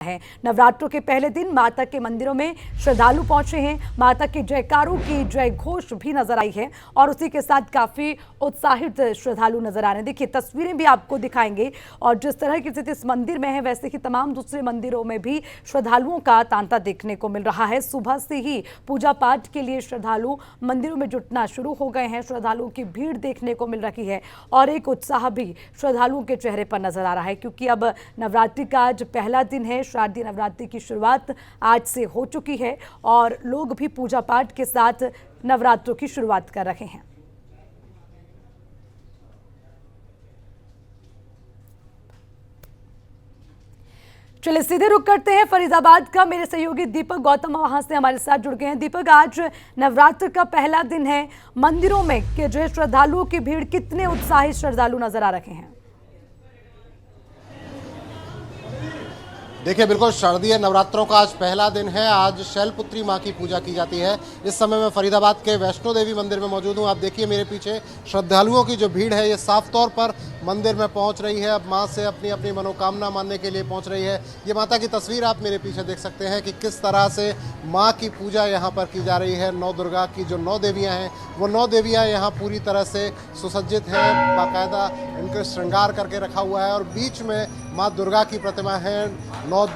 है। नवरात्रों के पहले दिन माता के मंदिरों में श्रद्धालु पहुंचे हैं। माता के जयकारों की जय घोष भी नजर आई है और उसी के साथ काफी उत्साहित श्रद्धालु नजर आ रहे हैं। देखिए तस्वीरें भी आपको दिखाएंगे और जिस तरह की स्थिति इस मंदिर में है वैसे ही तमाम दूसरे मंदिरों में भी श्रद्धालुओं का तांता देखने को मिल रहा है। सुबह से ही पूजा पाठ के लिए श्रद्धालु मंदिरों में जुटना शुरू हो गए हैं। श्रद्धालुओं की भीड़ देखने को मिल रही है और एक उत्साह भी श्रद्धालुओं के चेहरे पर नजर आ रहा है, क्योंकि अब नवरात्रि का आज पहला दिन है। शारदीय नवरात्रि की शुरुआत आज से हो चुकी है और लोग भी पूजा पाठ के साथ नवरात्रों की शुरुआत कर रहे हैं। चलिए सीधे रुक करते हैं फरीदाबाद का। मेरे सहयोगी दीपक गौतम वहां से हमारे साथ जुड़ गए हैं। दीपक, आज नवरात्र का पहला दिन है, मंदिरों में के जो श्रद्धालुओं की भीड़, कितने उत्साहित श्रद्धालु नजर आ रहे हैं? देखिए बिल्कुल शारदीय नवरात्रों का आज पहला दिन है। आज शैलपुत्री माँ की पूजा की जाती है। इस समय मैं फरीदाबाद के वैष्णो देवी मंदिर में मौजूद हूँ। आप देखिए मेरे पीछे श्रद्धालुओं की जो भीड़ है ये साफ तौर पर मंदिर में पहुंच रही है। अब माँ से अपनी अपनी मनोकामना मानने के लिए पहुंच रही है। ये माता की तस्वीर आप मेरे पीछे देख सकते हैं कि किस तरह से माँ की पूजा यहाँ पर की जा रही है। नौ दुर्गा की जो 9 देवियाँ हैं वो 9 देवियाँ यहाँ पूरी तरह से सुसज्जित हैं, बाकायदा इनके श्रृंगार करके रखा हुआ है और बीच में माँ दुर्गा की प्रतिमा है। 9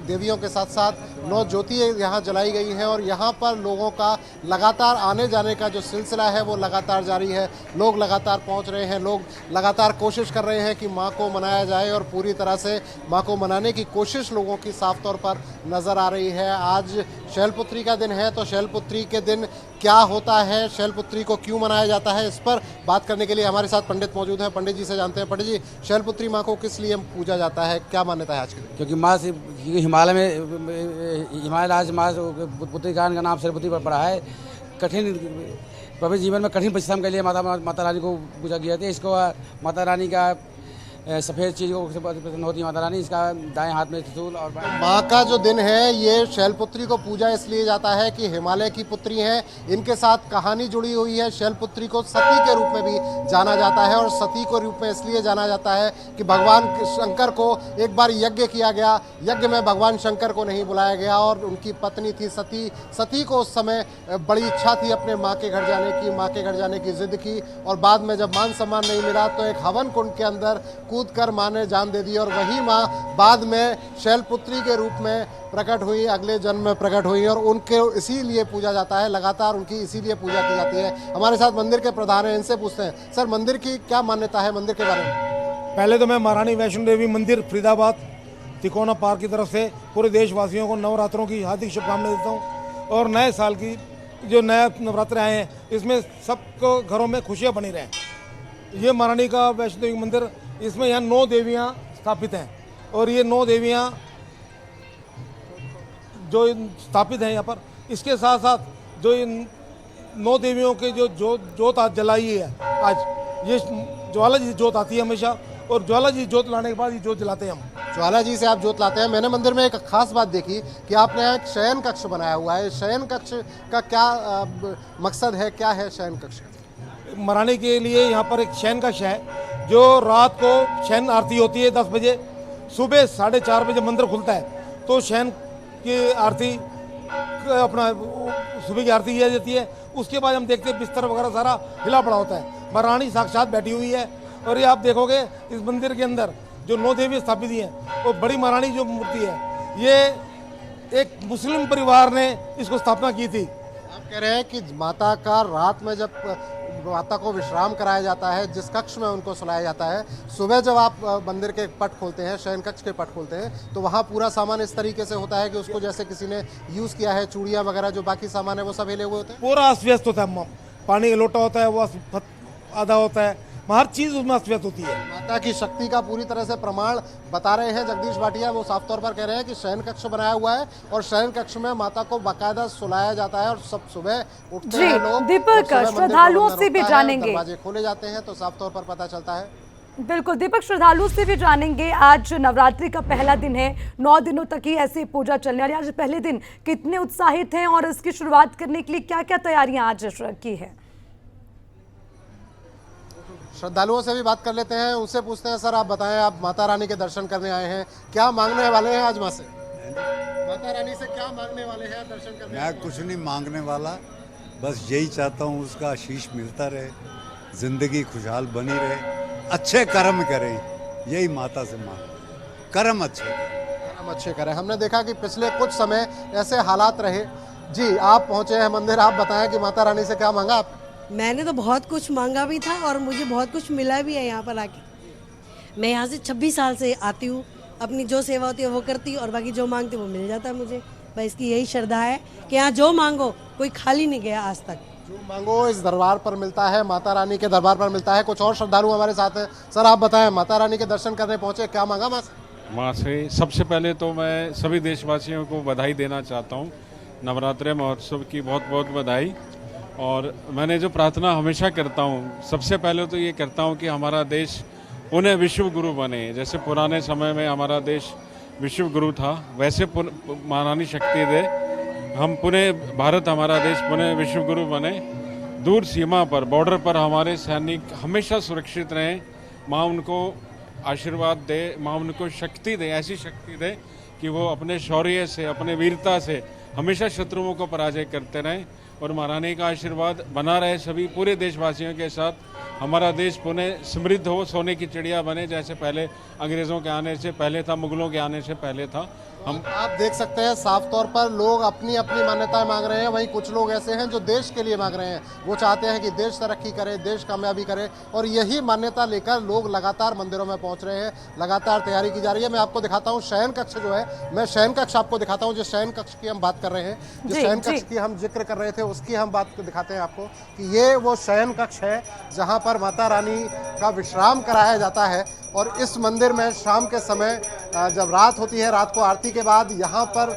देवियों के साथ साथ 9 ज्योति यहाँ जलाई गई हैं और यहाँ पर लोगों का लगातार आने जाने का जो सिलसिला है वो लगातार जारी है। लोग लगातार पहुँच रहे हैं, लोग लगातार कोशिश कर रहे हैं कि माँ को मनाया जाए और पूरी तरह से माँ को मनाने की कोशिश लोगों की साफ तौर पर नज़र आ रही है। आज शैलपुत्री का दिन है तो शैलपुत्री के दिन क्या होता है, शैलपुत्री को क्यों मनाया जाता है, इस पर बात करने के लिए हमारे साथ पंडित मौजूद हैं। पंडित जी से जानते हैं। पंडित जी, शैलपुत्री माँ को किस लिए पूजा जाता है, क्या मान्यता है आज के दिन? क्योंकि माँ से हिमालय में हिमालय आज माँ पुत्री का नाम शैलपुत्री पर पड़ा है। कठिन पवित्र जीवन में कठिन परिश्रम के लिए माता रानी को पूजा की जाती है। इसको माता रानी का सफ़ेद चीज़ को प्रसन्न होती है माता रानी। इसका दाएं हाथ में त्रिशूल और माँ का जो दिन है ये शैलपुत्री को पूजा इसलिए जाता है कि हिमालय की पुत्री हैं, इनके साथ कहानी जुड़ी हुई है। शैलपुत्री को सती के रूप में भी जाना जाता है और सती के रूप में इसलिए जाना जाता है कि भगवान शंकर को एक बार यज्ञ किया गया, यज्ञ में भगवान शंकर को नहीं बुलाया गया और उनकी पत्नी थी सती। सती को उस समय बड़ी इच्छा थी अपने माँ के घर जाने की, माँ के घर जाने की जिद की और बाद में जब मान सम्मान नहीं मिला तो एक हवन कुंड के अंदर कूद कर माँ ने जान दे दी और वही माँ बाद में शैलपुत्री के रूप में प्रकट हुई, अगले जन्म में प्रकट हुई और उनके इसीलिए पूजा जाता है। लगातार उनकी इसीलिए पूजा की जाती है। हमारे साथ मंदिर के प्रधान हैं, इनसे पूछते हैं। सर, मंदिर की क्या मान्यता है, मंदिर के बारे में? पहले तो मैं महारानी वैष्णो देवी मंदिर फरीदाबाद तिकोना पार्क की तरफ से पूरे देशवासियों को नवरात्रों की हार्दिक शुभकामनाएं देता हूँ और नए साल की जो नए नवरात्र आए हैं इसमें सबको घरों में खुशियाँ बनी रहें। ये महारानी का वैष्णो देवी मंदिर, इसमें यहाँ 9 देवियाँ स्थापित हैं और ये 9 देवियाँ जो स्थापित हैं यहाँ पर, इसके साथ साथ जो इन 9 देवियों के जो जोत आज जलाई है, आज ये ज्वाला जी जोत आती है हमेशा और ज्वाला जी जोत लाने के बाद ये जोत जलाते हैं हम। ज्वाला जी से आप जोत लाते हैं। मैंने मंदिर में एक खास बात देखी कि आपने यहाँ एक शयन कक्ष बनाया हुआ है। शयन कक्ष का क्या मकसद है, क्या है शयन कक्ष? महारानी के लिए यहाँ पर एक शयन कक्ष है जो रात को शयन आरती होती है 10 बजे, सुबह 4:30 बजे मंदिर खुलता है तो शयन की आरती अपना सुबह की आरती की जाती है। उसके बाद हम देखते हैं बिस्तर वगैरह सारा हिला पड़ा होता है। महारानी साक्षात बैठी हुई है और ये आप देखोगे इस मंदिर के अंदर जो 9 देवी स्थापित हैं वो बड़ी महारानी जो मूर्ति है ये एक मुस्लिम परिवार ने इसको स्थापना की थी। आप कह रहे हैं कि माता का रात में जब माता को विश्राम कराया जाता है, जिस कक्ष में उनको सुलाया जाता है, सुबह जब आप मंदिर के पट खोलते हैं, शयन कक्ष के पट खोलते हैं तो वहाँ पूरा सामान इस तरीके से होता है कि उसको जैसे किसी ने यूज़ किया है, चूड़ियाँ वगैरह जो बाकी सामान है वो सब हिले हुए होते हैं। पूरा अस्त व्यस्त होता है। पानी का लोटा होता है वो आधा होता है, हर चीज़ उसमें अस्त व्यस्त होती है। माता की शक्ति का पूरी तरह से प्रमाण बता रहे हैं जगदीश भाटिया। वो साफ तौर पर कह रहे हैं कि शयन कक्ष बनाया हुआ है और शयन कक्ष में माता को बाकायदा सुलाया जाता है और सब सुबह उठते हैं लोग। दीपक, श्रद्धालुओं से भी जानेंगे, दरवाजे खोले जाते हैं तो साफ तौर पर पता चलता है। बिल्कुल दीपक, श्रद्धालुओं से भी जानेंगे। आज नवरात्रि का पहला दिन है, 9 दिनों तक ही ऐसी पूजा चलने वाली। आज पहले दिन कितने उत्साहित हैं और इसकी शुरुआत करने के लिए क्या क्या तैयारियां आज की है? श्रद्धालुओं से भी बात कर लेते हैं, उनसे पूछते हैं। सर आप बताएं, आप माता रानी के दर्शन करने आए हैं, क्या मांगने वाले हैं आज माँ से? माता रानी से क्या मांगने वाले हैं दर्शन करने? मैं कुछ नहीं मांगने वाला, बस यही चाहता हूँ उसका आशीष मिलता रहे, जिंदगी खुशहाल बनी रहे, अच्छे कर्म करें, यही माता से मांग, कर्म अच्छे करें। हम अच्छे करें। हमने देखा कि पिछले कुछ समय ऐसे हालात रहे। जी आप पहुंचे हैं मंदिर, आप बताएं कि माता रानी से क्या मांगा आप? मैंने तो बहुत कुछ मांगा भी था और मुझे बहुत कुछ मिला भी है यहाँ पर आके। मैं यहाँ से 26 साल से आती हूँ, अपनी जो सेवा होती है वो करती हूँ और बाकी जो मांगती हूँ वो मिल जाता है मुझे। बस इसकी यही श्रद्धा है कि यहाँ जो मांगो कोई खाली नहीं गया आज तक। जो मांगो इस दरबार पर मिलता है, माता रानी के दरबार पर मिलता है। कुछ और श्रद्धालु हमारे साथ हैं। सर आप बताएं, माता रानी के दर्शन करने पहुंचे, क्या मांगा माँ से? माँ से सबसे पहले तो मैं सभी देशवासियों को बधाई देना चाहता हूँ। नवरात्रि महोत्सव की बहुत बहुत बधाई। और मैंने जो प्रार्थना हमेशा करता हूँ, सबसे पहले तो ये करता हूँ कि हमारा देश पुनः विश्व गुरु बने। जैसे पुराने समय में हमारा देश विश्व गुरु था, वैसे महारानी शक्ति दे हम पुनः भारत, हमारा देश पुनः विश्व गुरु बने। दूर सीमा पर, बॉर्डर पर हमारे सैनिक हमेशा सुरक्षित रहें। माँ उनको आशीर्वाद दे, माँ उनको शक्ति दे, ऐसी शक्ति दे कि वो अपने शौर्य से, अपने वीरता से हमेशा शत्रुओं को पराजय करते रहें। और महारानी का आशीर्वाद बना रहे सभी पूरे देशवासियों के साथ। हमारा देश पुनः समृद्ध हो, सोने की चिड़िया बने, जैसे पहले अंग्रेज़ों के आने से पहले था, मुगलों के आने से पहले था। हम आप देख सकते हैं साफ तौर पर लोग अपनी अपनी मान्यताएं मांग रहे हैं। वहीं कुछ लोग ऐसे हैं जो देश के लिए मांग रहे हैं। वो चाहते हैं कि देश तरक्की करे, देश कामयाबी करे, और यही मान्यता लेकर लोग लगातार मंदिरों में पहुंच रहे हैं। लगातार तैयारी की जा रही है। मैं आपको दिखाता हूं शयन कक्ष जो है, मैं शयन कक्ष आपको दिखाता हूं। जिस शयन कक्ष की हम बात कर रहे हैं, जिस शयन कक्ष की हम जिक्र कर रहे थे, उसकी हम बात दिखाते हैं आपको कि ये वो शयन कक्ष है जहाँ पर माता रानी का विश्राम कराया जाता है। और इस मंदिर में शाम के समय जब रात होती है, रात को आरती के बाद यहाँ पर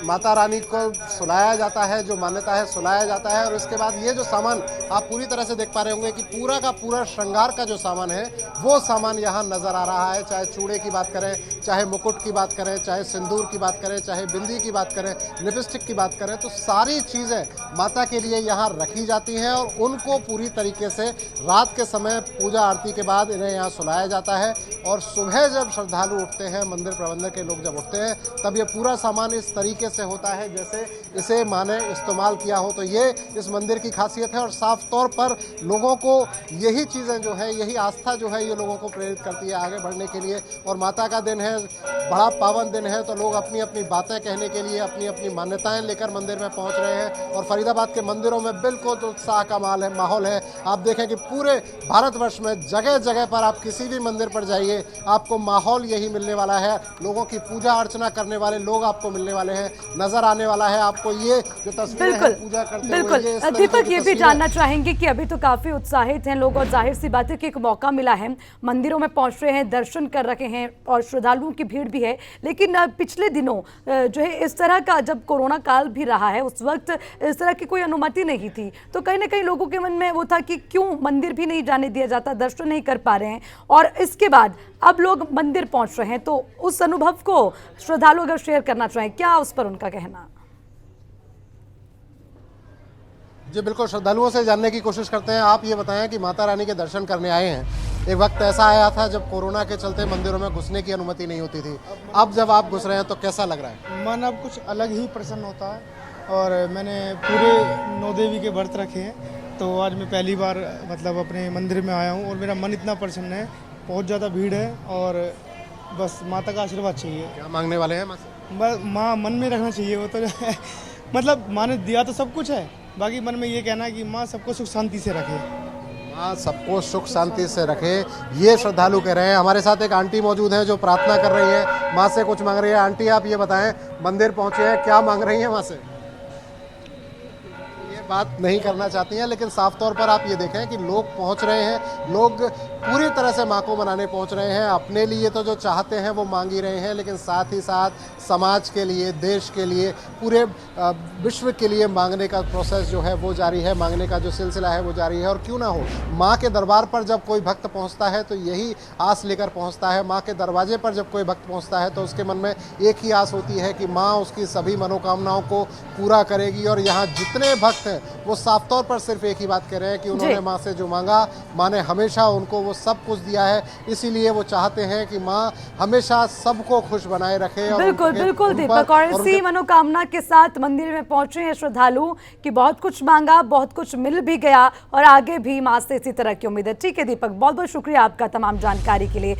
माता रानी को सुलाया जाता है, जो मान्यता है सुलाया जाता है। और इसके बाद ये जो सामान आप पूरी तरह से देख पा रहे होंगे कि पूरा का पूरा श्रृंगार का जो सामान है वो सामान यहाँ नजर आ रहा है। चाहे चूड़े की बात करें, चाहे मुकुट की बात करें, चाहे सिंदूर की बात करें, चाहे बिंदी की बात करें, लिपस्टिक की बात करें, तो सारी चीज़ें माता के लिए यहाँ रखी जाती हैं। और उनको पूरी तरीके से रात के समय पूजा आरती के बाद इन्हें यहाँ सुलाया जाता है। और सुबह जब श्रद्धालु उठते हैं, मंदिर प्रबंधक के लोग जब उठते हैं, तब ये पूरा सामान इस तरीके से होता है जैसे इसे माँ ने इस्तेमाल किया हो। तो ये इस मंदिर की खासियत है। और साफ तौर पर लोगों को यही चीज़ें जो है, यही आस्था जो है, ये लोगों को प्रेरित करती है आगे बढ़ने के लिए। और माता का दिन है, बड़ा पावन दिन है, तो लोग अपनी अपनी बातें कहने के लिए अपनी अपनी मान्यताएं लेकर मंदिर में पहुंच रहे हैं। और फरीदाबाद के मंदिरों में बिल्कुल उत्साह का माहौल है। आप देखें कि पूरे भारतवर्ष में जगह जगह पर आप किसी भी मंदिर पर जाइए, आपको माहौल यही मिलने वाला है। लोगों की पूजा अर्चना करने वाले लोग आपको मिलने वाले हैं, नजर आने वाला है आपको ये जो तस्वीरें हैं पूजा करते हुए। बिल्कुल दीपक, ये भी जानना चाहेंगे कि अभी तो काफी उत्साहित हैं लोग, और जाहिर सी बात है कि एक मौका मिला है, मंदिरों में पहुंच रहे हैं, दर्शन कर रहे हैं और श्रद्धालुओं की भीड़ भी है। लेकिन पिछले दिनों जो है इस तरह का, जब कोरोना काल भी रहा है, उस वक्त इस तरह की कोई अनुमति नहीं थी, तो कहीं ना कहीं लोगों के मन में वो था कि क्यों मंदिर भी नहीं जाने दिया जाता, दर्शन नहीं कर पा रहे हैं। और इसके बाद अब लोग मंदिर पहुंच रहे हैं, तो उस अनुभव को श्रद्धालु अगर शेयर करना चाहें, क्या उस पर उनका कहना? जी बिल्कुल, श्रद्धालुओं से जानने की कोशिश करते हैं। आप ये बताएं कि माता रानी के दर्शन करने आए हैं, एक वक्त ऐसा आया था जब कोरोना के चलते मंदिरों में घुसने की अनुमति नहीं होती थी, अब जब आप घुस रहे हैं तो कैसा लग रहा है? मन अब कुछ अलग ही प्रसन्न होता है। और मैंने पूरे 9 देवी के व्रत रखे हैं, तो आज मैं पहली बार मतलब अपने मंदिर में आया हूँ और मेरा मन इतना प्रसन्न है। बहुत ज़्यादा भीड़ है और बस माता का आशीर्वाद चाहिए। क्या मांगने वाले हैं माँ से? माँ मन में रखना चाहिए, वो तो मतलब माँ ने दिया तो सब कुछ है, बाकी मन में ये कहना है कि माँ सबको सुख शांति से रखे, माँ सबको सुख शांति से रखे, ये श्रद्धालु कह रहे हैं। हमारे साथ एक आंटी मौजूद है जो प्रार्थना कर रही है, माँ से कुछ मांग रही है। आंटी आप ये बताएं, मंदिर पहुंचे हैं, क्या मांग रही हैं माँ से? बात नहीं करना चाहती हैं, लेकिन साफ तौर पर आप ये देखें कि लोग पहुंच रहे हैं, लोग पूरी तरह से माँ को मनाने पहुंच रहे हैं। अपने लिए तो जो चाहते हैं वो मांग ही रहे हैं, लेकिन साथ ही साथ समाज के लिए, देश के लिए, पूरे विश्व के लिए मांगने का प्रोसेस जो है वो जारी है, मांगने का जो सिलसिला है वो जारी है। और क्यों ना हो, माँ के दरबार पर जब कोई भक्त पहुँचता है तो यही आस लेकर पहुँचता है। माँ के दरवाजे पर जब कोई भक्त पहुँचता है तो उसके मन में एक ही आस होती है कि माँ उसकी सभी मनोकामनाओं को पूरा करेगी। और यहाँ जितने भक्त हैं हैं वो साफ तौर पर सिर्फ एक ही बात कह रहे हैं कि उन्होंने माँ से जो मांगा, माँ ने हमेशा उनको वो सब कुछ दिया है, इसीलिए वो चाहते हैं कि माँ हमेशा सबको खुश बनाए रखे। और बिल्कुल बिल्कुल दीपक, और इसी मनोकामना के साथ मंदिर में पहुंचे हैं श्रद्धालु कि बहुत कुछ मांगा, बहुत कुछ मिल भी गया और आगे भी माँ से इसी तरह की उम्मीद है। ठीक है दीपक, बहुत बहुत शुक्रिया आपका तमाम जानकारी के लिए।